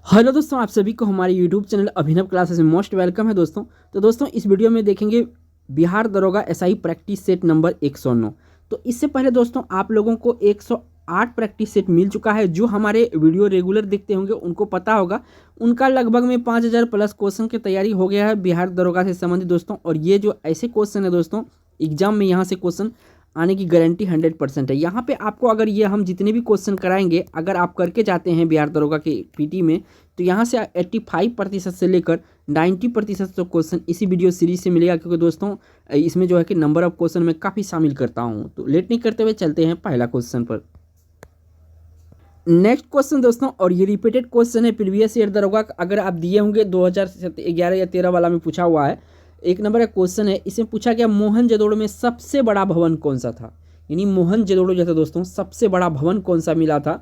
Hello दोस्तों, आप सभी को हमारे यूट्यूब चैनल अभिनव क्लासेस में मोस्ट वेलकम है दोस्तों। तो दोस्तों इस वीडियो में देखेंगे बिहार दरोगा एसआई प्रैक्टिस सेट नंबर 109। तो इससे पहले दोस्तों आप लोगों को 108 प्रैक्टिस सेट मिल चुका है। जो हमारे वीडियो रेगुलर देखते होंगे उनको पता होगा, उनका लगभग में 5000 प्लस क्वेश्चन की तैयारी हो गया है बिहार दरोगा से संबंधित दोस्तों। और ये जो ऐसे क्वेश्चन है दोस्तों, एग्जाम में यहाँ से क्वेश्चन आने की गारंटी 100% है। यहाँ पे आपको अगर ये हम जितने भी क्वेश्चन कराएंगे, अगर आप करके जाते हैं बिहार दरोगा के पीटी में, तो यहाँ से 85% से लेकर 90% तो क्वेश्चन इसी वीडियो सीरीज से मिलेगा। क्योंकि दोस्तों इसमें जो है कि नंबर ऑफ क्वेश्चन मैं काफ़ी शामिल करता हूँ। तो लेट नहीं करते हुए चलते हैं पहला क्वेश्चन पर। नेक्स्ट क्वेश्चन दोस्तों, और ये रिपीटेड क्वेश्चन है प्रीवियस ईयर दरोगा। अगर आप दिए होंगे 2011 या 13 वाला में पूछा हुआ है। एक नंबर का क्वेश्चन है, इसमें पूछा गया मोहनजोदड़ो में सबसे बड़ा भवन कौन सा था। यानी मोहनजोदड़ो जो था दोस्तों, सबसे बड़ा भवन कौन सा मिला था।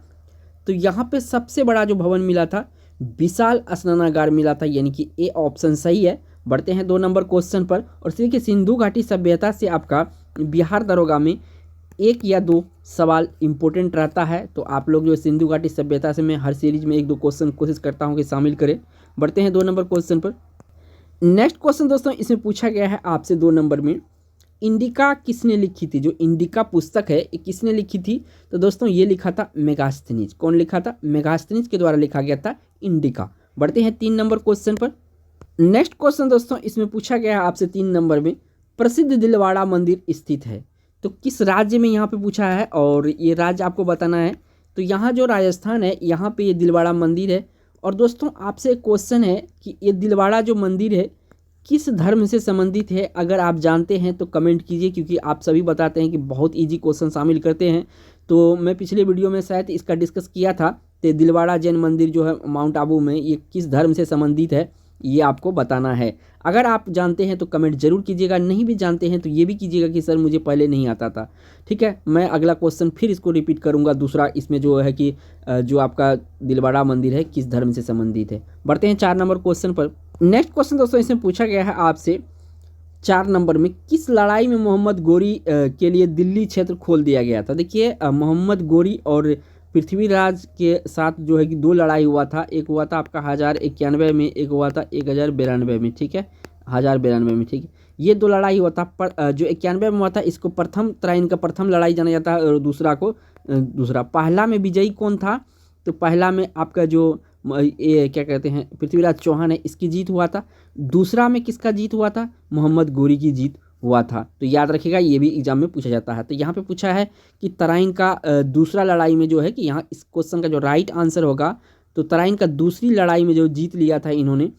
तो यहाँ पे सबसे बड़ा जो भवन मिला था विशाल स्नानागार मिला था, यानी कि ए ऑप्शन सही है। बढ़ते हैं 2 नंबर क्वेश्चन पर। और देखिए सिंधु घाटी सभ्यता से आपका बिहार दरोगा में 1 या 2 सवाल इंपॉर्टेंट रहता है। तो आप लोग जो सिंधु घाटी सभ्यता से मैं हर सीरीज में 1-2 क्वेश्चन कोशिश करता हूँ कि शामिल करें। बढ़ते हैं 2 नंबर क्वेश्चन पर। नेक्स्ट क्वेश्चन दोस्तों, इसमें पूछा गया है आपसे 2 नंबर में, इंडिका किसने लिखी थी। जो इंडिका पुस्तक है ये किसने लिखी थी। तो दोस्तों ये लिखा था मेगास्थनीज। कौन लिखा था? मेगास्थनीज के द्वारा लिखा गया था इंडिका। बढ़ते हैं 3 नंबर क्वेश्चन पर। नेक्स्ट क्वेश्चन दोस्तों, इसमें पूछा गया है आपसे 3 नंबर में, प्रसिद्ध दिलवाड़ा मंदिर स्थित है। तो किस राज्य में यहाँ पे पूछा है और ये राज्य आपको बताना है। तो यहाँ जो राजस्थान है, यहाँ पे ये दिलवाड़ा मंदिर है। और दोस्तों आपसे क्वेश्चन है कि ये दिलवाड़ा जो मंदिर है किस धर्म से संबंधित है। अगर आप जानते हैं तो कमेंट कीजिए, क्योंकि आप सभी बताते हैं कि बहुत इजी क्वेश्चन शामिल करते हैं। तो मैं पिछले वीडियो में शायद इसका डिस्कस किया था। तो दिलवाड़ा जैन मंदिर जो है माउंट आबू में, ये किस धर्म से संबंधित है ये आपको बताना है। अगर आप जानते हैं तो कमेंट जरूर कीजिएगा, नहीं भी जानते हैं तो ये भी कीजिएगा कि सर मुझे पहले नहीं आता था। ठीक है, मैं अगला क्वेश्चन फिर इसको रिपीट करूंगा दूसरा, इसमें जो है कि जो आपका दिलवाड़ा मंदिर है किस धर्म से संबंधित है। बढ़ते हैं 4 नंबर क्वेश्चन पर। नेक्स्ट क्वेश्चन दोस्तों, इसमें पूछा गया है आपसे 4 नंबर में, किस लड़ाई में मोहम्मद गोरी के लिए दिल्ली क्षेत्र खोल दिया गया था। देखिए मोहम्मद गोरी और पृथ्वीराज के साथ जो है कि 2 लड़ाई हुआ था। एक हुआ था आपका 1091 में, एक हुआ था 1092 में। ठीक है, 1092 में। ठीक है, ये 2 लड़ाई हुआ था। पर जो 91 में हुआ था इसको प्रथम तराइन का प्रथम लड़ाई जाना जाता है, और दूसरा को दूसरा। पहला में विजयी कौन था। तो पहला में आपका जो ये क्या कहते हैं पृथ्वीराज चौहान है, इसकी जीत हुआ था। दूसरा में किसका जीत हुआ था? मोहम्मद गोरी की जीत हुआ था। तो याद रखिएगा, ये भी एग्जाम में पूछा जाता है। तो यहाँ पे पूछा है कि तराइन का दूसरा लड़ाई में जो है कि यहाँ इस क्वेश्चन का जो राइट आंसर होगा, तो तराइन का दूसरी लड़ाई में जो जीत लिया था इन्होंने,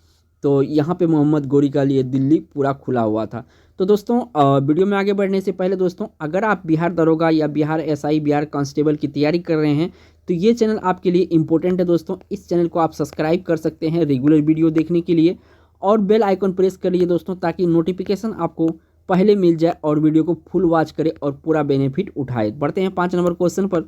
तो यहाँ पे मोहम्मद गोरी का लिए दिल्ली पूरा खुला हुआ था। तो दोस्तों वीडियो में आगे बढ़ने से पहले दोस्तों, अगर आप बिहार दरोगा या बिहार एसआई, बिहार कांस्टेबल की तैयारी कर रहे हैं तो ये चैनल आपके लिए इंपॉर्टेंट है दोस्तों। इस चैनल को आप सब्सक्राइब कर सकते हैं रेगुलर वीडियो देखने के लिए, और बेल आइकन प्रेस कर लीजिए दोस्तों, ताकि नोटिफिकेशन आपको पहले मिल जाए और वीडियो को फुल वॉच करें और पूरा बेनिफिट उठाए। बढ़ते हैं 5 नंबर क्वेश्चन पर।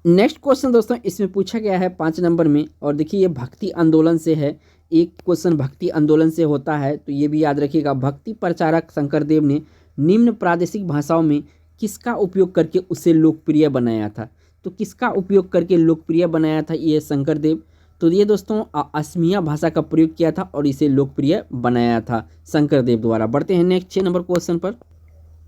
नेक्स्ट क्वेश्चन दोस्तों, इसमें पूछा गया है 5 नंबर में, और देखिए ये भक्ति आंदोलन से है। एक क्वेश्चन भक्ति आंदोलन से होता है, तो ये भी याद रखिएगा। भक्ति प्रचारक शंकरदेव ने निम्न प्रादेशिक भाषाओं में किसका उपयोग करके उसे लोकप्रिय बनाया था। तो किसका उपयोग करके लोकप्रिय बनाया था ये शंकरदेव। तो ये दोस्तों असमिया भाषा का प्रयोग किया था और इसे लोकप्रिय बनाया था शंकरदेव द्वारा। बढ़ते हैं नेक्स्ट 6 नंबर क्वेश्चन पर।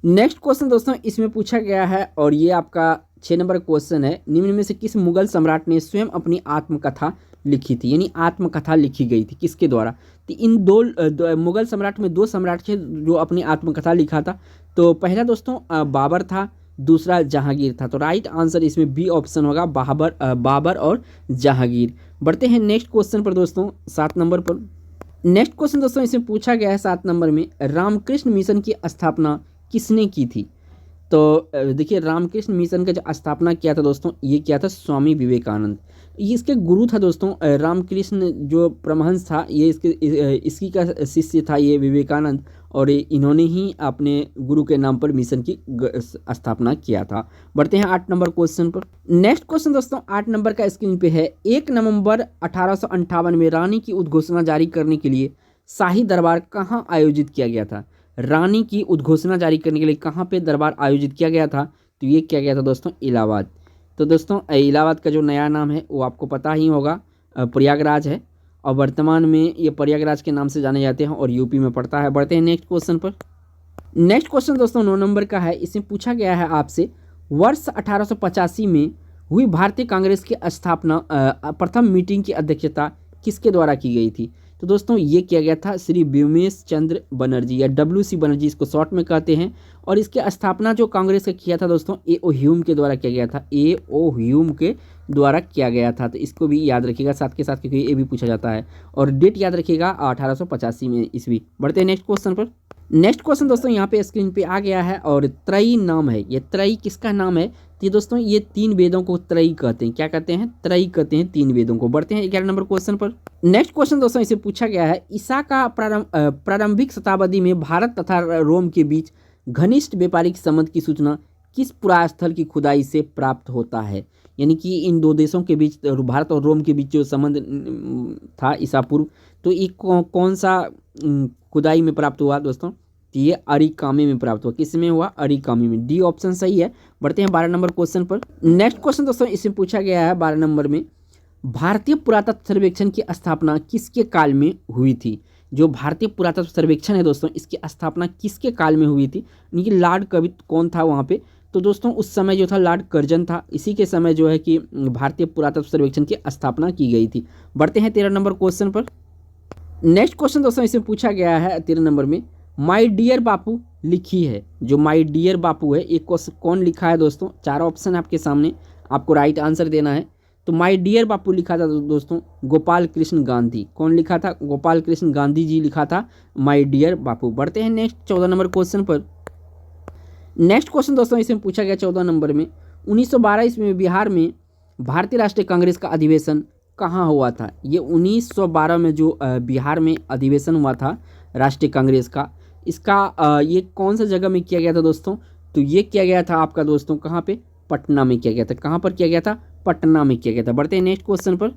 नेक्स्ट क्वेश्चन दोस्तों, इसमें पूछा गया है, और ये आपका 6 नंबर क्वेश्चन है, निम्न में से किस मुगल सम्राट ने स्वयं अपनी आत्मकथा लिखी थी। यानी आत्मकथा लिखी गई थी किसके द्वारा। तो इन दो मुगल सम्राट में 2 सम्राट थे जो अपनी आत्मकथा लिखा था। तो पहला दोस्तों बाबर था, दूसरा जहांगीर था। तो राइट आंसर इसमें बी ऑप्शन होगा, बाबर और जहांगीर। बढ़ते हैं नेक्स्ट क्वेश्चन पर दोस्तों, 7 नंबर पर। नेक्स्ट क्वेश्चन दोस्तों, इसमें पूछा गया है 7 नंबर में, रामकृष्ण मिशन की स्थापना किसने की थी। तो देखिए रामकृष्ण मिशन का जो स्थापना किया था दोस्तों, ये किया था स्वामी विवेकानंद। ये इसके गुरु था दोस्तों। रामकृष्ण जो परमहंस था, ये इसकी का शिष्य था ये विवेकानंद, और इन्होंने ही अपने गुरु के नाम पर मिशन की स्थापना किया था। बढ़ते हैं 8 नंबर क्वेश्चन पर। नेक्स्ट क्वेश्चन दोस्तों 8 नंबर का स्क्रीन पे है, 1 नवंबर 1858 में रानी की उद्घोषणा जारी करने के लिए शाही दरबार कहाँ आयोजित किया गया था। रानी की उद्घोषणा जारी करने के लिए कहाँ पे दरबार आयोजित किया गया था। तो ये किया गया था दोस्तों इलाहाबाद। तो दोस्तों इलाहाबाद का जो नया नाम है वो आपको पता ही होगा, प्रयागराज है और वर्तमान में ये प्रयागराज के नाम से जाने जाते हैं और यूपी में पड़ता है। बढ़ते हैं नेक्स्ट क्वेश्चन पर। नेक्स्ट क्वेश्चन दोस्तों 9 नंबर का है। इसमें पूछा गया है आपसे, वर्ष 1885 में हुई भारतीय कांग्रेस की स्थापना प्रथम मीटिंग की अध्यक्षता किसके द्वारा की गई थी? तो दोस्तों ये किया गया था श्री व्योमेश चंद्र बनर्जी या WC बनर्जी इसको शॉर्ट में कहते हैं। और इसकी स्थापना जो कांग्रेस का किया था दोस्तों A.O. ह्यूम के द्वारा किया गया था, A.O. ह्यूम के द्वारा किया गया था। तो इसको भी याद रखिएगा साथ के साथ, क्योंकि ये भी पूछा जाता है। और डेट याद रखिएगा 1885 में ईस्वी। बढ़ते हैं नेक्स्ट क्वेश्चन पर। नेक्स्ट क्वेश्चन दोस्तों यहाँ पे स्क्रीन पे आ गया है और त्रयी नाम है। ये त्रयी किसका नाम है? तो दोस्तों ये 3 वेदों को त्रयी कहते हैं। क्या कहते हैं? त्रयी कहते हैं 3 वेदों को। बढ़ते हैं 11 नंबर क्वेश्चन पर। नेक्स्ट क्वेश्चन दोस्तों इसे पूछा गया है, ईसा का प्रारंभिक शताब्दी में भारत तथा रोम के बीच घनिष्ठ व्यापारिक संबंध की सूचना किस पुरास्थल की खुदाई से प्राप्त होता है? यानी कि इन 2 देशों के बीच, भारत और रोम के बीच जो संबंध था ईसा पूर्व, तो ये कौन सा खुदाई में प्राप्त हुआ दोस्तों? तो ये अरिकामी में प्राप्त हुआ। किस में हुआ? अरिकामी में। डी ऑप्शन सही है। बढ़ते हैं 12 नंबर क्वेश्चन पर। नेक्स्ट क्वेश्चन दोस्तों इसमें पूछा गया है 12 नंबर में, भारतीय पुरातत्व सर्वेक्षण की स्थापना किसके काल में हुई थी? जो भारतीय पुरातत्व सर्वेक्षण है दोस्तों, इसकी स्थापना किसके काल में हुई थी? यानी कि लॉर्ड कवित कौन था वहाँ पे? तो दोस्तों उस समय जो था लॉर्ड कर्जन था। इसी के समय जो है कि भारतीय पुरातत्व सर्वेक्षण की स्थापना की गई थी। बढ़ते हैं 13 नंबर क्वेश्चन पर। नेक्स्ट क्वेश्चन दोस्तों इसमें पूछा गया है 13 नंबर में, माय डियर बापू लिखी है। जो माय डियर बापू है एक कौन लिखा है दोस्तों? 4 ऑप्शन आपके सामने, आपको राइट आंसर देना है। तो माय डियर बापू लिखा था दोस्तों गोपाल कृष्ण गांधी। कौन लिखा था? गोपाल कृष्ण गांधी जी लिखा था माय डियर बापू। बढ़ते हैं नेक्स्ट 14 नंबर क्वेश्चन पर। नेक्स्ट क्वेश्चन दोस्तों इसमें पूछा गया 14 नंबर में, 1912 ईस्वी में बिहार में भारतीय राष्ट्रीय कांग्रेस का अधिवेशन कहाँ हुआ था? ये 1912 में जो बिहार में अधिवेशन हुआ था राष्ट्रीय कांग्रेस का, इसका ये कौन सा जगह में किया गया था दोस्तों? तो ये किया गया था आपका दोस्तों कहाँ पे? पटना में किया गया था। कहाँ पर किया गया था? पटना में किया गया था। बढ़ते हैं नेक्स्ट क्वेश्चन पर।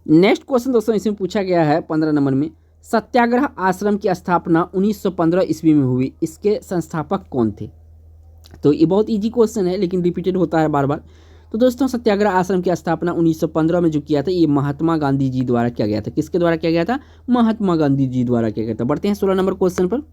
नेक्स्ट क्वेश्चन दोस्तों इसमें पूछा गया है 15 नंबर में, सत्याग्रह आश्रम की स्थापना 1915 ईस्वी में हुई, इसके संस्थापक कौन थे? तो ये बहुत इजी क्वेश्चन है लेकिन रिपीटेड होता है बार बार। तो दोस्तों सत्याग्रह आश्रम की स्थापना 1915 में जो किया था ये महात्मा गांधी जी द्वारा किया गया था। किसके द्वारा किया गया था? महात्मा गांधी जी द्वारा किया गया था। बढ़ते हैं 16 नंबर क्वेश्चन पर।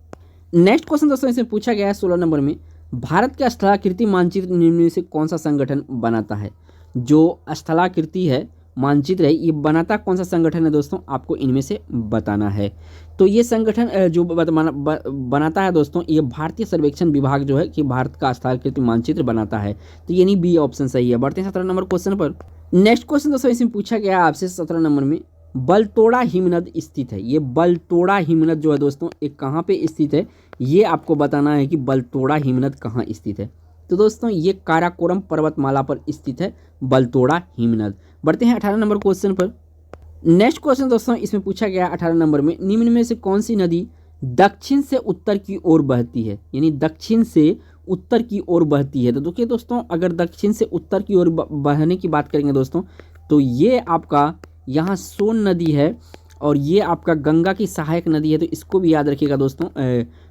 नेक्स्ट क्वेश्चन दोस्तों इसमें पूछा गया है 16 नंबर में, भारत का स्थलाकृति मानचित्र निम्न में से कौन सा संगठन बनाता है? जो स्थलाकृति है मानचित्र है ये बनाता कौन सा संगठन है दोस्तों? आपको इनमें से बताना है। तो ये संगठन जो बनाता है दोस्तों, ये भारतीय सर्वेक्षण विभाग जो है कि भारत का स्थलाकृति मानचित्र बनाता है। तो यानी बी ऑप्शन सही है। बढ़ते हैं 17 नंबर क्वेश्चन पर। नेक्स्ट क्वेश्चन दोस्तों इसमें पूछा गया आपसे 17 नंबर में, बलतोड़ा हिमनद स्थित है। ये बलतोड़ा हिमनद जो है दोस्तों एक कहाँ पे स्थित है? ये आपको बताना है कि बलतोड़ा हिमनद कहाँ स्थित है। तो दोस्तों ये काराकोरम पर्वतमाला पर स्थित है बलतोड़ा हिमनद। बढ़ते हैं 18 नंबर क्वेश्चन पर। नेक्स्ट क्वेश्चन दोस्तों इसमें पूछा गया 18 नंबर में, निम्न में से कौन सी नदी दक्षिण से उत्तर की ओर बहती है? यानी दक्षिण से उत्तर की ओर बहती है। तो देखिए दोस्तों अगर दक्षिण से उत्तर की ओर बहने की बात करेंगे दोस्तों, तो ये आपका यहाँ सोन नदी है और ये आपका गंगा की सहायक नदी है। तो इसको भी याद रखिएगा दोस्तों,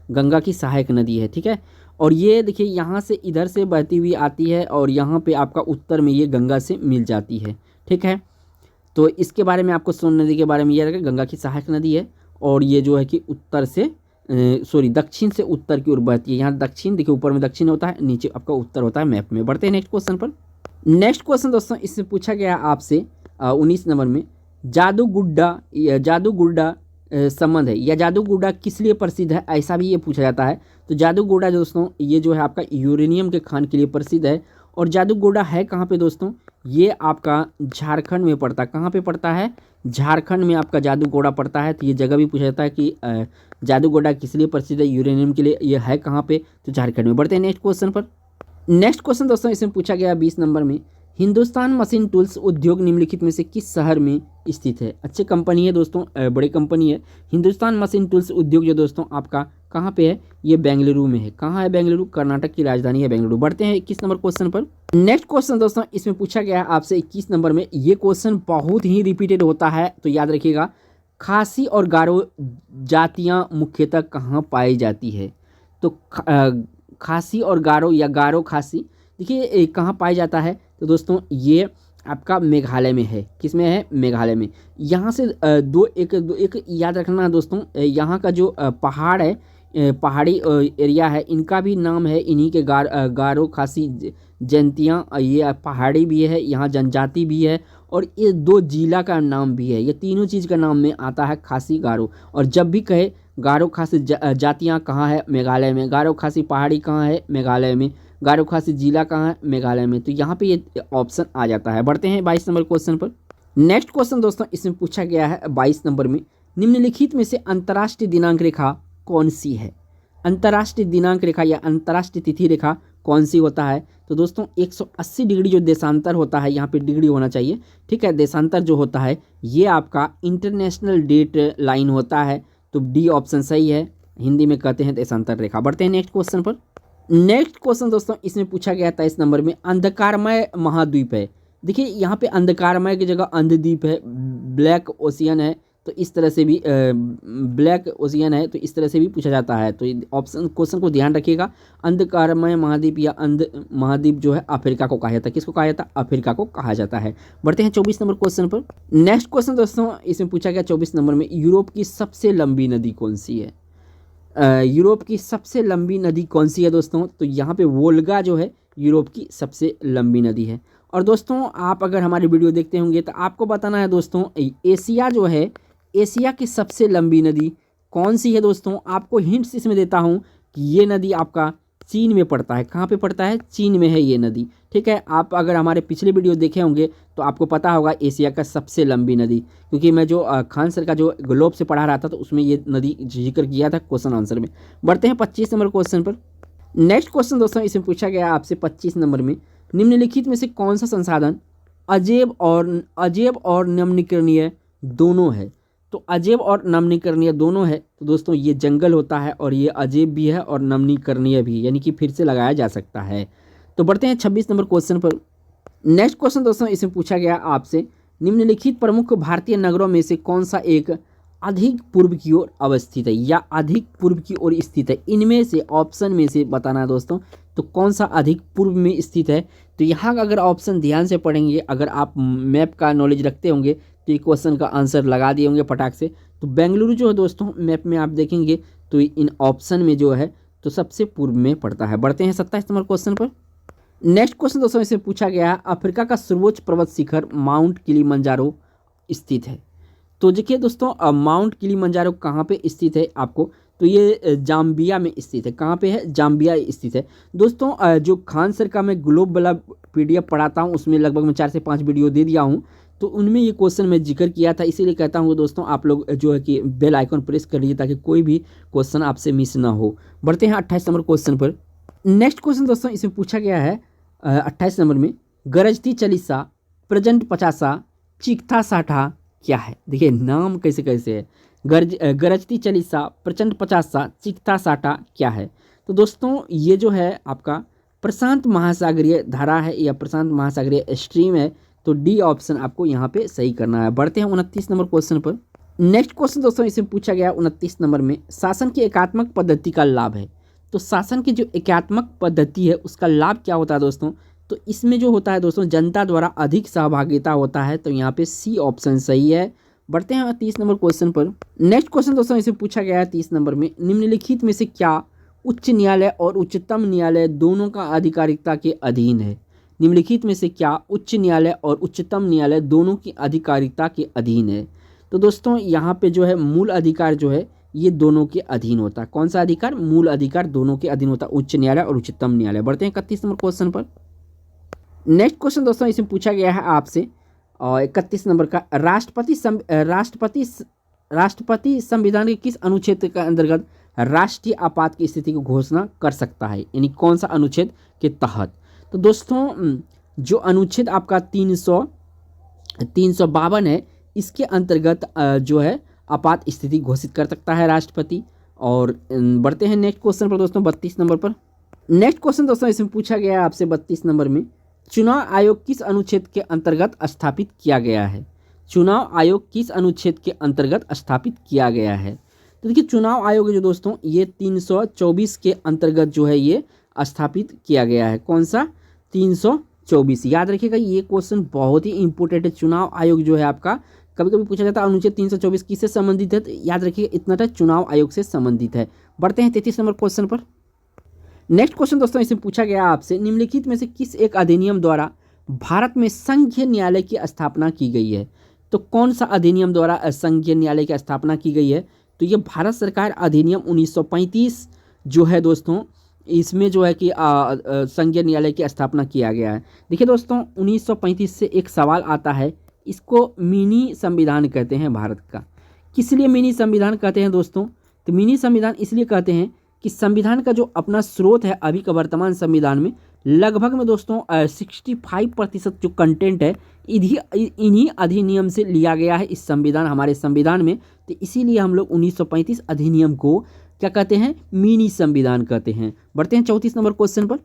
गंगा की सहायक नदी है, ठीक है। और ये देखिए यहाँ से इधर से बहती हुई आती है और यहाँ पे आपका उत्तर में ये गंगा से मिल जाती है, ठीक है। तो इसके बारे में आपको सोन नदी के बारे में याद रखें, गंगा की सहायक नदी है और ये जो है कि उत्तर से दक्षिण से उत्तर की ओर बहती है। यहाँ दक्षिण देखिए, ऊपर में दक्षिण होता है, नीचे आपका उत्तर होता है मैप में। बढ़ते हैं नेक्स्ट क्वेश्चन पर। नेक्स्ट क्वेश्चन दोस्तों इससे पूछा गया आपसे 19 नंबर में, जादूगुड्डा संबंध है या जादूगुड्डा किस लिए प्रसिद्ध है, ऐसा भी ये पूछा जाता है। तो जादूगोड़ा दोस्तों ये जो है आपका यूरेनियम के खान के लिए प्रसिद्ध है। और जादूगोड़ा है कहाँ पे दोस्तों? ये आपका झारखंड में पड़ता है। कहाँ पे पड़ता है? झारखंड में आपका जादूगोड़ा पड़ता है। तो ये जगह भी पूछा जाता है कि जादूगोड़ा किस लिए प्रसिद्ध है, यूरेनियम के लिए। ये है कहाँ पे? तो झारखंड में। बढ़ते हैं नेक्स्ट क्वेश्चन पर। नेक्स्ट क्वेश्चन दोस्तों इसमें पूछा गया 20 नंबर में, हिंदुस्तान मशीन टूल्स उद्योग निम्नलिखित में से किस शहर में स्थित है? अच्छी कंपनी है दोस्तों, बड़ी कंपनी है। हिंदुस्तान मशीन टूल्स उद्योग जो दोस्तों आपका कहाँ पे है? ये बेंगलुरु में है। कहाँ है बेंगलुरु? कर्नाटक की राजधानी है बेंगलुरु। बढ़ते हैं 21 नंबर क्वेश्चन पर। नेक्स्ट क्वेश्चन दोस्तों इसमें पूछा गया आपसे 21 नंबर में, ये क्वेश्चन बहुत ही रिपीटेड होता है तो याद रखिएगा, खासी और गारो जातियाँ मुख्यतः कहाँ पाई जाती है? तो खासी और गारो या गारो खासी देखिए कहाँ पाया जाता है? तो दोस्तों ये आपका मेघालय में है। किस में है? मेघालय में। यहाँ से एक याद रखना है दोस्तों, यहाँ का जो पहाड़ है, पहाड़ी एरिया है, इनका भी नाम है इन्हीं के गारो खासी जयंतियाँ। ये पहाड़ी भी है, यहाँ जनजाति भी है, और ये दो जिला का नाम भी है। ये तीनों चीज़ का नाम में आता है खासी गारो। और जब भी कहे गारो खासी जातियाँ कहाँ है? मेघालय में। गारो खासी पहाड़ी कहाँ है? मेघालय में। गारो खासी जिला कहाँ है? मेघालय में। तो यहाँ पे ये ऑप्शन आ जाता है। बढ़ते हैं 22 नंबर क्वेश्चन पर। नेक्स्ट क्वेश्चन दोस्तों इसमें पूछा गया है 22 नंबर में, निम्नलिखित में से अंतर्राष्ट्रीय दिनांक रेखा कौन सी है? अंतर्राष्ट्रीय दिनांक रेखा या अंतर्राष्ट्रीय तिथि रेखा कौन सी होता है? तो दोस्तों 180 डिग्री जो देशांतर होता है, यहाँ पे डिग्री होना चाहिए, ठीक है, देशांतर जो होता है ये आपका इंटरनेशनल डेट लाइन होता है। तो डी ऑप्शन सही है, हिंदी में कहते हैं देशांतर रेखा। बढ़ते हैं नेक्स्ट क्वेश्चन पर। नेक्स्ट क्वेश्चन दोस्तों इसमें पूछा गया था 23 नंबर में, अंधकारमय महाद्वीप है। देखिए यहाँ पे अंधकारमय की जगह अंधद्वीप है, ब्लैक ओशियन है, तो इस तरह से भी ब्लैक ओशियन है, तो इस तरह से भी पूछा जाता है। तो ऑप्शन क्वेश्चन को ध्यान रखिएगा। अंधकारमय महाद्वीप या अंध महाद्वीप जो है अफ्रीका को कहा जाता है। किसको कहा जाता है? अफ्रीका को कहा जाता है। बढ़ते हैं 24 नंबर क्वेश्चन पर। नेक्स्ट क्वेश्चन दोस्तों इसमें पूछा गया 24 नंबर में, यूरोप की सबसे लंबी नदी कौन सी है? यूरोप की सबसे लंबी नदी कौन सी है दोस्तों? तो यहाँ पे वोल्गा जो है यूरोप की सबसे लंबी नदी है। और दोस्तों आप अगर हमारी वीडियो देखते होंगे तो आपको बताना है दोस्तों, एशिया जो है, एशिया की सबसे लंबी नदी कौन सी है दोस्तों? आपको हिंट्स इसमें देता हूँ कि ये नदी आपका चीन में पड़ता है। कहाँ पे पड़ता है? चीन में है ये नदी, ठीक है। आप अगर हमारे पिछले वीडियो देखे होंगे तो आपको पता होगा एशिया का सबसे लंबी नदी, क्योंकि मैं जो खान सर का जो ग्लोब से पढ़ा रहा था तो उसमें ये नदी जिक्र किया था क्वेश्चन आंसर में। बढ़ते हैं 25 नंबर क्वेश्चन पर। नेक्स्ट क्वेश्चन दोस्तों इसमें पूछा गया आपसे 25 नंबर में, निम्नलिखित में से कौन सा संसाधन अजैव और नवीकरणीय दोनों है? तो अजैव और नवीकरणीय दोनों है, तो दोस्तों ये जंगल होता है और ये अजैव भी है और नवीकरणीय भी, यानी कि फिर से लगाया जा सकता है। तो बढ़ते हैं 26 नंबर क्वेश्चन पर। नेक्स्ट क्वेश्चन दोस्तों इसमें पूछा गया आपसे, निम्नलिखित प्रमुख भारतीय नगरों में से कौन सा एक अधिक पूर्व की ओर अवस्थित है या अधिक पूर्व की ओर स्थित है? इनमें से ऑप्शन में से बताना है दोस्तों, तो कौन सा अधिक पूर्व में स्थित है? तो यहाँ का अगर ऑप्शन ध्यान से पढ़ेंगे, अगर आप मैप का नॉलेज रखते होंगे तो ये क्वेश्चन का आंसर लगा दिए होंगे फटाक से। तो बेंगलुरु जो है दोस्तों मैप में आप देखेंगे तो इन ऑप्शन में जो है तो सबसे पूर्व में पड़ता है। बढ़ते हैं 27 नंबर क्वेश्चन पर। नेक्स्ट क्वेश्चन दोस्तों इससे पूछा गया है, अफ्रीका का सर्वोच्च पर्वत शिखर माउंट किलिमंजारो स्थित है। तो देखिए दोस्तों माउंट किलिमंजारो कहाँ पे स्थित है आपको? तो ये जाम्बिया में स्थित है। कहाँ पे है? जाम्बिया स्थित है। दोस्तों जो खान सर का मैं ग्लोब वाला PDF पढ़ाता हूँ उसमें लगभग मैं 4 से 5 वीडियो दे दिया हूँ, तो उनमें ये क्वेश्चन मैं जिक्र किया था। इसीलिए कहता हूँ दोस्तों आप लोग जो है कि बेल आइकन प्रेस कर लीजिए ताकि कोई भी क्वेश्चन आपसे मिस ना हो। बढ़ते हैं 28 नंबर क्वेश्चन पर। नेक्स्ट क्वेश्चन दोस्तों इसमें पूछा गया है 28 नंबर में, गरजती चालीसा, प्रचंड पचासा, चीखता साठा क्या है? देखिए नाम कैसे कैसे है। गरजती चालीसा, प्रचंड पचासा, चीखता साठा क्या है? तो दोस्तों ये जो है आपका प्रशांत महासागरीय धारा है या प्रशांत महासागरीय स्ट्रीम है। तो डी ऑप्शन आपको यहाँ पे सही करना है। बढ़ते हैं 29 नंबर क्वेश्चन पर। नेक्स्ट क्वेश्चन दोस्तों इसमें पूछा गया 29 नंबर में, शासन की एकात्मक पद्धति का लाभ है। तो शासन की जो एकात्मक पद्धति है उसका लाभ क्या होता है दोस्तों? तो इसमें जो होता है दोस्तों जनता द्वारा अधिक सहभागिता होता है। तो यहाँ पे सी ऑप्शन सही है। बढ़ते हैं 30 नंबर क्वेश्चन पर। नेक्स्ट क्वेश्चन दोस्तों इसे पूछा गया है 30 नंबर में, निम्नलिखित में से क्या उच्च न्यायालय और उच्चतम न्यायालय दोनों का अधिकारिकता के अधीन है? निम्नलिखित में से क्या उच्च न्यायालय और उच्चतम न्यायालय दोनों की अधिकारिकता के अधीन है? तो दोस्तों यहाँ पे जो है मूल अधिकार जो है ये दोनों के अधीन होता है। कौन सा अधिकार? मूल अधिकार दोनों के अधीन होता है, उच्च न्यायालय और उच्चतम न्यायालय। बढ़ते हैं 31 नंबर क्वेश्चन पर। नेक्स्ट क्वेश्चन दोस्तों इसमें पूछा गया है आपसे और 31 नंबर का, राष्ट्रपति संविधान के किस अनुच्छेद के अंतर्गत राष्ट्रीय आपात की स्थिति की घोषणा कर सकता है? यानी कौन सा अनुच्छेद के तहत? तो दोस्तों जो अनुच्छेद आपका 352 है इसके अंतर्गत जो है आपात स्थिति घोषित कर सकता है राष्ट्रपति। और बढ़ते हैं नेक्स्ट क्वेश्चन पर दोस्तों 32 नंबर पर। नेक्स्ट क्वेश्चन दोस्तों इसमें पूछा गया है आपसे 32 नंबर में, चुनाव आयोग किस अनुच्छेद के अंतर्गत स्थापित किया गया है? चुनाव आयोग किस अनुच्छेद के अंतर्गत स्थापित किया गया है? तो देखिए चुनाव आयोग जो दोस्तों ये 324 के अंतर्गत जो है ये स्थापित किया गया है। कौन सा? 24। याद रखिएगा ये क्वेश्चन बहुत ही इंपॉर्टेंट है। चुनाव आयोग जो है आपका कभी कभी पूछा जाता है अनुच्छेद 324 किससे संबंधित है, तो याद रखिएगा इतना था चुनाव आयोग से संबंधित है। बढ़ते हैं 33 नंबर क्वेश्चन पर। नेक्स्ट क्वेश्चन दोस्तों इसमें पूछा गया आपसे निम्नलिखित में से किस एक अधिनियम द्वारा भारत में संघीय न्यायालय की स्थापना की गई है। तो कौन सा अधिनियम द्वारा संघीय न्यायालय की स्थापना की गई है, तो ये भारत सरकार अधिनियम 1935 जो है दोस्तों, इसमें जो है कि संघीय न्यायालय की स्थापना किया गया है। देखिए दोस्तों 1935 से एक सवाल आता है, इसको मिनी संविधान कहते हैं भारत का। किस लिए मिनी संविधान कहते हैं दोस्तों, तो मिनी संविधान इसलिए कहते हैं कि संविधान का जो अपना स्रोत है अभी का वर्तमान संविधान में लगभग में दोस्तों 65% जो कंटेंट है इन्हीं अधिनियम से लिया गया है इस संविधान हमारे संविधान में। तो इसीलिए हम लोग 1935 अधिनियम को क्या कहते हैं, मिनी संविधान कहते हैं। बढ़ते हैं 34 नंबर क्वेश्चन पर।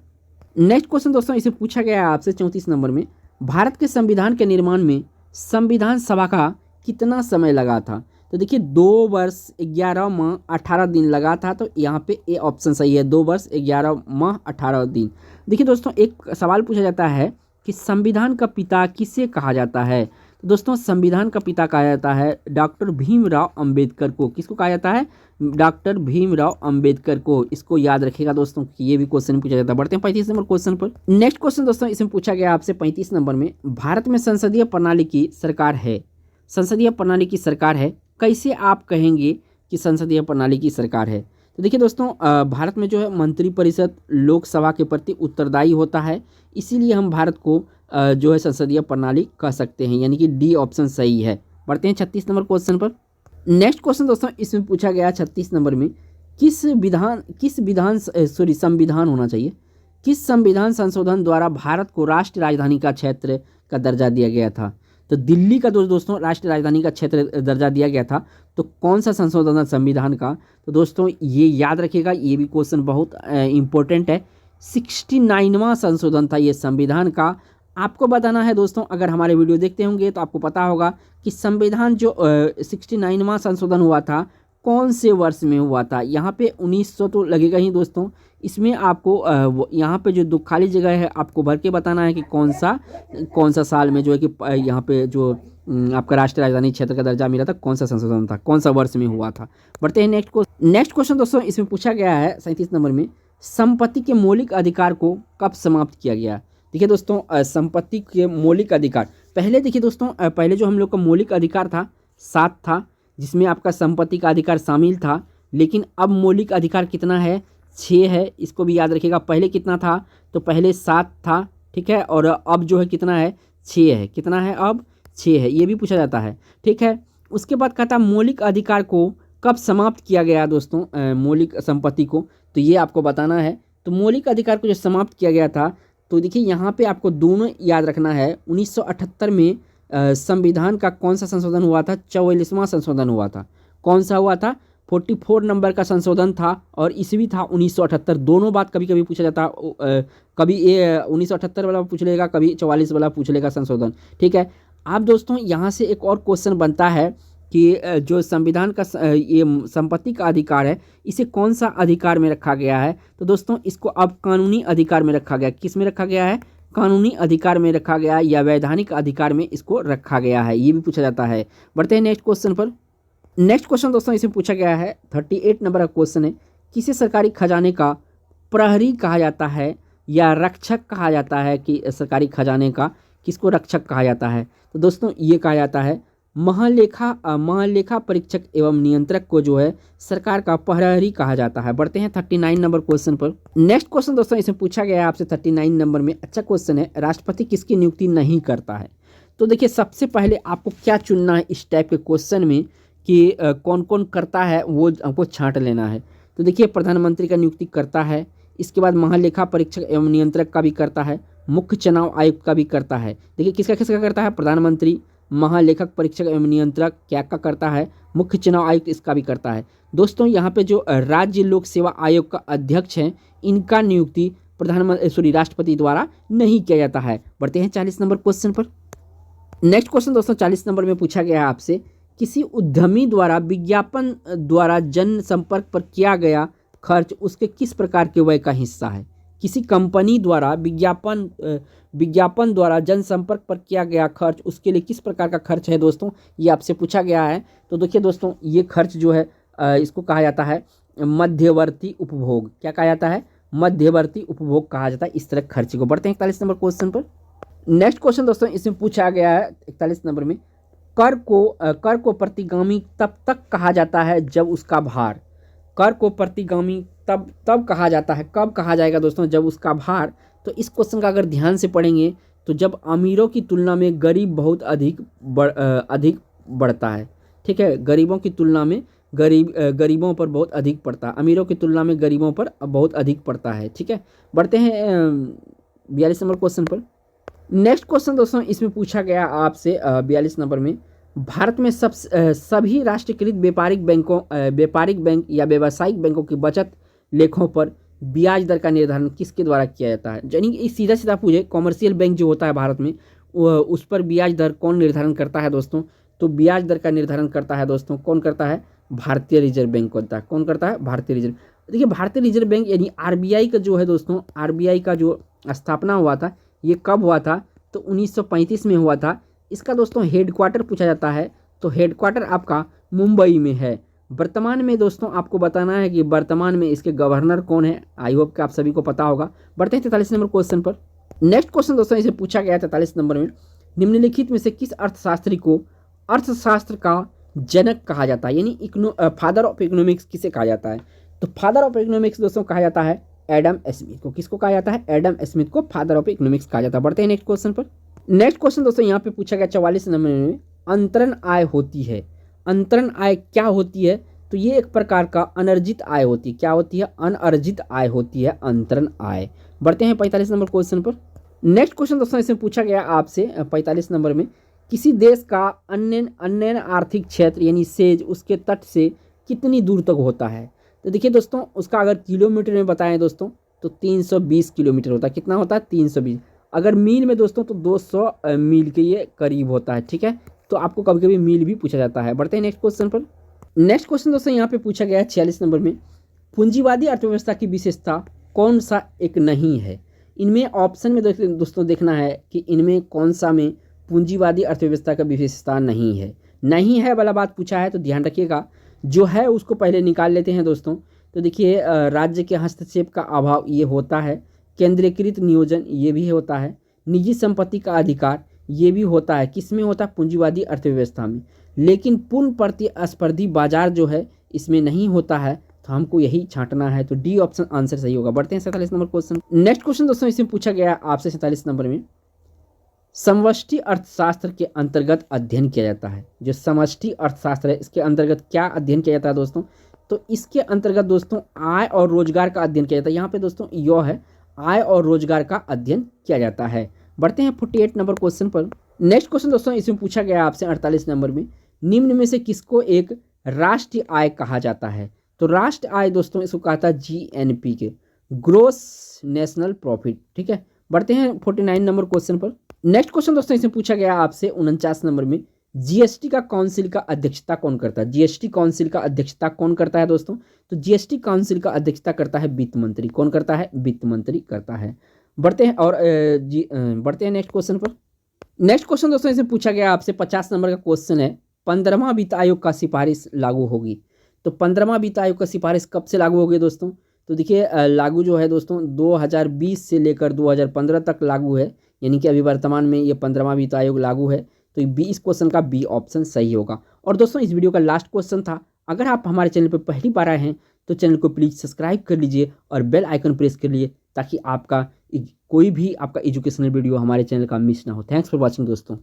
नेक्स्ट क्वेश्चन दोस्तों इसे पूछा गया है आपसे 34 नंबर में, भारत के संविधान के निर्माण में संविधान सभा का कितना समय लगा था। तो देखिए 2 वर्ष 11 माह 18 दिन लगा था, तो यहाँ पे ए ऑप्शन सही है, 2 वर्ष 11 माह 18 दिन। देखिए दोस्तों एक सवाल पूछा जाता है कि संविधान का पिता किसे कहा जाता है। तो दोस्तों संविधान का पिता कहा जाता है डॉक्टर भीमराव अंबेडकर को। किसको कहा जाता है, डॉक्टर भीमराव अंबेडकर को। इसको याद रखिएगा दोस्तों कि ये भी क्वेश्चन पूछा जाता है। बढ़ते हैं 35 नंबर क्वेश्चन पर। नेक्स्ट क्वेश्चन दोस्तों इसमें पूछा गया आपसे 35 नंबर में, भारत में संसदीय प्रणाली की सरकार है, संसदीय प्रणाली की सरकार है, कैसे आप कहेंगे कि संसदीय प्रणाली की सरकार है। तो देखिए दोस्तों भारत में जो है मंत्रिपरिषद लोकसभा के प्रति उत्तरदायी होता है, इसीलिए हम भारत को जो है संसदीय प्रणाली कह सकते हैं, यानी कि डी ऑप्शन सही है। बढ़ते हैं 36 नंबर क्वेश्चन पर। नेक्स्ट क्वेश्चन दोस्तों इसमें पूछा गया 36 नंबर में, संविधान होना चाहिए, किस संविधान संशोधन द्वारा भारत को राष्ट्रीय राजधानी का क्षेत्र का दर्जा दिया गया था। तो दिल्ली का दोस्तों राष्ट्रीय राजधानी का क्षेत्र दर्जा दिया गया था, तो कौन सा संशोधन है संविधान का। तो दोस्तों ये याद रखिएगा, ये भी क्वेश्चन बहुत इंपॉर्टेंट है, 69वां संशोधन था ये संविधान का। आपको बताना है दोस्तों, अगर हमारे वीडियो देखते होंगे तो आपको पता होगा कि संविधान जो 69वां संशोधन हुआ था कौन से वर्ष में हुआ था। यहाँ पे 1900 तो लगेगा ही दोस्तों, इसमें आपको यहाँ पे जो 2 खाली जगह है आपको भर के बताना है कि कौन सा साल में जो है कि यहाँ पे जो आपका राष्ट्रीय राजधानी क्षेत्र का दर्जा मिला था, कौन सा संशोधन था, कौन सा वर्ष में हुआ था। बढ़ते हैं नेक्स्ट क्वेश्चन दोस्तों इसमें पूछा गया है 37 नंबर में, संपत्ति के मौलिक अधिकार को कब समाप्त किया गया। देखिए दोस्तों संपत्ति के मौलिक अधिकार पहले देखिए दोस्तों पहले जो हम लोग का मौलिक अधिकार था 7 था, जिसमें आपका संपत्ति का अधिकार शामिल था, लेकिन अब मौलिक अधिकार कितना है, 6 है। इसको भी याद रखिएगा, पहले कितना था, तो पहले 7 था, ठीक है, और अब जो है कितना है, 6 है। कितना है, अब 6 है, ये भी पूछा जाता है, ठीक है। उसके बाद कहता मौलिक अधिकार को कब समाप्त किया गया दोस्तों, मौलिक संपत्ति को, तो ये आपको बताना है। तो मौलिक अधिकार को जो समाप्त किया गया था, तो देखिए यहाँ पे आपको दोनों याद रखना है। 1978 में संविधान का कौन सा संशोधन हुआ था, 44वां संशोधन हुआ था। कौन सा हुआ था, 44 नंबर का संशोधन था, और ईस्वी था 1978। दोनों बात कभी कभी पूछा जाता, कभी ये 1978 वाला पूछ लेगा, कभी 44 वाला पूछ लेगा संशोधन, ठीक है। आप दोस्तों यहाँ से एक और क्वेश्चन बनता है कि जो संविधान का ये संपत्ति का अधिकार है, इसे कौन सा अधिकार में रखा गया है। तो दोस्तों इसको अब कानूनी अधिकार में रखा गया। किस में रखा गया है, कानूनी अधिकार में रखा गया है, या वैधानिक अधिकार में इसको रखा गया है, ये भी पूछा जाता है। बढ़ते हैं नेक्स्ट क्वेश्चन पर। नेक्स्ट क्वेश्चन दोस्तों इसे पूछा गया है 38 नंबर का क्वेश्चन है, किसे सरकारी खजाने का प्रहरी कहा जाता है या रक्षक कहा जाता है, कि सरकारी खजाने का किसको रक्षक कहा जाता है। तो दोस्तों ये कहा जाता है महालेखा परीक्षक एवं नियंत्रक को जो है सरकार का प्रहरी कहा जाता है। बढ़ते हैं 39 नंबर क्वेश्चन पर। नेक्स्ट क्वेश्चन दोस्तों इसमें पूछा गया है आपसे 39 नंबर में, अच्छा क्वेश्चन है, राष्ट्रपति किसकी नियुक्ति नहीं करता है। तो देखिए सबसे पहले आपको क्या चुनना है इस टाइप के क्वेश्चन में कि कौन कौन करता है, वो आपको छांट लेना है। तो देखिए प्रधानमंत्री का नियुक्ति करता है, इसके बाद महालेखा परीक्षक एवं नियंत्रक का भी करता है, मुख्य चुनाव आयुक्त का भी करता है। देखिए किसका किसका करता है, प्रधानमंत्री, महालेखक परीक्षक एवं नियंत्रक क्या का करता है, मुख्य चुनाव आयुक्त इसका भी करता है। दोस्तों यहाँ पे जो राज्य लोक सेवा आयोग का अध्यक्ष हैं, इनका नियुक्ति राष्ट्रपति द्वारा नहीं किया जाता है। बढ़ते हैं 40 नंबर क्वेश्चन पर। नेक्स्ट क्वेश्चन दोस्तों 40 नंबर में पूछा गया है आपसे, किसी उद्यमी द्वारा विज्ञापन द्वारा जन संपर्क पर किया गया खर्च उसके किस प्रकार के व्यय का हिस्सा है। किसी कंपनी द्वारा विज्ञापन विज्ञापन द्वारा जनसंपर्क पर किया गया खर्च उसके लिए किस प्रकार का खर्च है दोस्तों, ये आपसे पूछा गया है। तो देखिए दोस्तों, ये खर्च जो है इसको कहा जाता है मध्यवर्ती उपभोग। क्या कहा जाता है? मध्यवर्ती उपभोग कहा जाता है इस तरह खर्च को। बढ़ते हैं 41 नंबर क्वेश्चन पर। नेक्स्ट क्वेश्चन दोस्तों इसमें पूछा गया है 41 नंबर में, कर को प्रतिगामी तब तक कहा जाता है जब उसका भार, कर को प्रतिगामी तब कहा जाता है, कब कहा जाएगा दोस्तों? जब उसका भार। तो इस क्वेश्चन का अगर ध्यान से पढ़ेंगे तो जब अमीरों की तुलना में गरीब बहुत अधिक बढ़ता है। ठीक है, गरीबों की तुलना में गरीबों पर बहुत अधिक पड़ता है, अमीरों की तुलना में गरीबों पर बहुत अधिक पड़ता है। ठीक है, बढ़ते हैं 42 नंबर क्वेश्चन पर। नेक्स्ट क्वेश्चन दोस्तों इसमें पूछा गया आपसे 42 नंबर में, भारत में सभी राष्ट्रीयकृत व्यापारिक बैंक या व्यावसायिक बैंकों की बचत लेखों पर ब्याज दर का निर्धारण किसके द्वारा किया जाता है? यानी कि सीधा सीधा पूछे, कॉमर्शियल बैंक जो होता है भारत में उस पर ब्याज दर कौन निर्धारण करता है दोस्तों? तो ब्याज दर का निर्धारण करता है दोस्तों, कौन करता है? भारतीय रिजर्व बैंक करता है। कौन करता है? भारतीय रिजर्व। देखिए, भारतीय रिजर्व बैंक यानी आरबीआई का जो है दोस्तों, आरबीआई का जो स्थापना हुआ था ये कब हुआ था? तो 1935 में हुआ था। इसका दोस्तों हेडक्वार्टर पूछा जाता है तो हेडक्वार्टर आपका मुंबई में है। वर्तमान में दोस्तों आपको बताना है कि वर्तमान में इसके गवर्नर कौन है। आई होप कि आप सभी को पता होगा। बढ़ते हैं 43 नंबर क्वेश्चन पर। नेक्स्ट क्वेश्चन दोस्तों इसे पूछा गया 43 नंबर में, निम्नलिखित में से किस अर्थशास्त्री को अर्थशास्त्र का जनक कहा जाता है? यानी फादर ऑफ इकोनॉमिक्स किसे कहा जाता है? तो फादर ऑफ इकोनॉमिक्स दोस्तों कहा जाता है एडम स्मिथ को। किसको कहा जाता है? एडम स्मिथ को फादर ऑफ इकोनॉमिक्स कहा जाता है। बढ़ते हैं नेक्स्ट क्वेश्चन पर। नेक्स्ट क्वेश्चन दोस्तों यहाँ पे पूछा गया 44 नंबर में, अंतरण आय होती है। अंतरण आय क्या होती है? तो ये एक प्रकार का अनर्जित आय होती है। क्या होती है? अनअर्जित आय होती है अंतरण आय। बढ़ते हैं 45 नंबर क्वेश्चन पर। नेक्स्ट क्वेश्चन दोस्तों इसमें पूछा गया आपसे 45 नंबर में, किसी देश का अन्य आर्थिक क्षेत्र यानी सेज उसके तट से कितनी दूर तक होता है? तो देखिए दोस्तों, उसका अगर किलोमीटर में बताएं दोस्तों तो 320 किलोमीटर होता है। कितना होता है? 320। अगर मील में दोस्तों तो 200 मील के ये करीब होता है। ठीक है, तो आपको कभी कभी मील भी पूछा जाता है। बढ़ते हैं नेक्स्ट क्वेश्चन पर। नेक्स्ट क्वेश्चन दोस्तों यहाँ पे पूछा गया है 46 नंबर में, पूंजीवादी अर्थव्यवस्था की विशेषता कौन सा एक नहीं है? इनमें ऑप्शन में दोस्तों देखना है कि इनमें कौन सा में पूंजीवादी अर्थव्यवस्था का विशेषता नहीं है। नहीं है वाला बात पूछा है तो ध्यान रखिएगा, जो है उसको पहले निकाल लेते हैं दोस्तों। तो देखिए, राज्य के हस्तक्षेप का अभाव ये होता है, केंद्रीकृत नियोजन ये भी होता है, निजी संपत्ति का अधिकार ये भी होता है। किस में होता है? पूंजीवादी अर्थव्यवस्था में। लेकिन पूर्ण प्रतिस्पर्धी बाजार जो है इसमें नहीं होता है, तो हमको यही छांटना है। तो डी ऑप्शन आंसर सही होगा। बढ़ते हैं 47 नंबर क्वेश्चन। नेक्स्ट क्वेश्चन दोस्तों इसमें पूछा गया आपसे 47 नंबर में, समष्टि अर्थशास्त्र के अंतर्गत अध्ययन किया जाता है। जो समष्टि अर्थशास्त्र है इसके अंतर्गत क्या अध्ययन किया जाता है दोस्तों? तो इसके अंतर्गत दोस्तों आय और रोजगार का अध्ययन किया जाता है। यहाँ पे दोस्तों यो है, आय और रोजगार का अध्ययन किया जाता है। बढ़ते हैं 48 नंबर क्वेश्चन पर। नेक्स्ट क्वेश्चन दोस्तों इसमें पूछा गया आपसे 48 नंबर में, निम्न में से किसको एक राष्ट्रीय आय कहा जाता है? तो राष्ट्रीय आय दोस्तों इसको कहता है जीएनपी के, ग्रोस नेशनल प्रॉफिट। ठीक है, बढ़ते हैं 49 नंबर क्वेश्चन पर। नेक्स्ट क्वेश्चन दोस्तों इसमें पूछा गया आपसे 49 नंबर में, जीएसटी का काउंसिल का अध्यक्षता कौन करता है? जीएसटी काउंसिल का अध्यक्षता कौन करता है दोस्तों? तो जीएसटी काउंसिल का अध्यक्षता करता है वित्त मंत्री। कौन करता है? वित्त मंत्री करता है। बढ़ते हैं और बढ़ते हैं नेक्स्ट क्वेश्चन पर। नेक्स्ट क्वेश्चन दोस्तों इसमें पूछा गया आपसे 50 नंबर का क्वेश्चन है, 15वां वित्त आयोग का सिफारिश लागू होगी। तो 15वां वित्त आयोग का सिफारिश कब से लागू होगी दोस्तों? तो देखिए, लागू जो है दोस्तों 2020 से लेकर 2015 तक लागू है, यानी कि अभी वर्तमान में ये 15वां वित्त आयोग लागू है। तो 20 क्वेश्चन का बी ऑप्शन सही होगा। और दोस्तों इस वीडियो का लास्ट क्वेश्चन था, अगर आप हमारे चैनल पर पहली बार आए हैं तो चैनल को प्लीज़ सब्सक्राइब कर लीजिए और बेल आइकन प्रेस कर लीजिए, ताकि आपका कोई भी आपका एजुकेशनल वीडियो हमारे चैनल का मिस ना हो। थैंक्स फॉर वॉचिंग दोस्तों।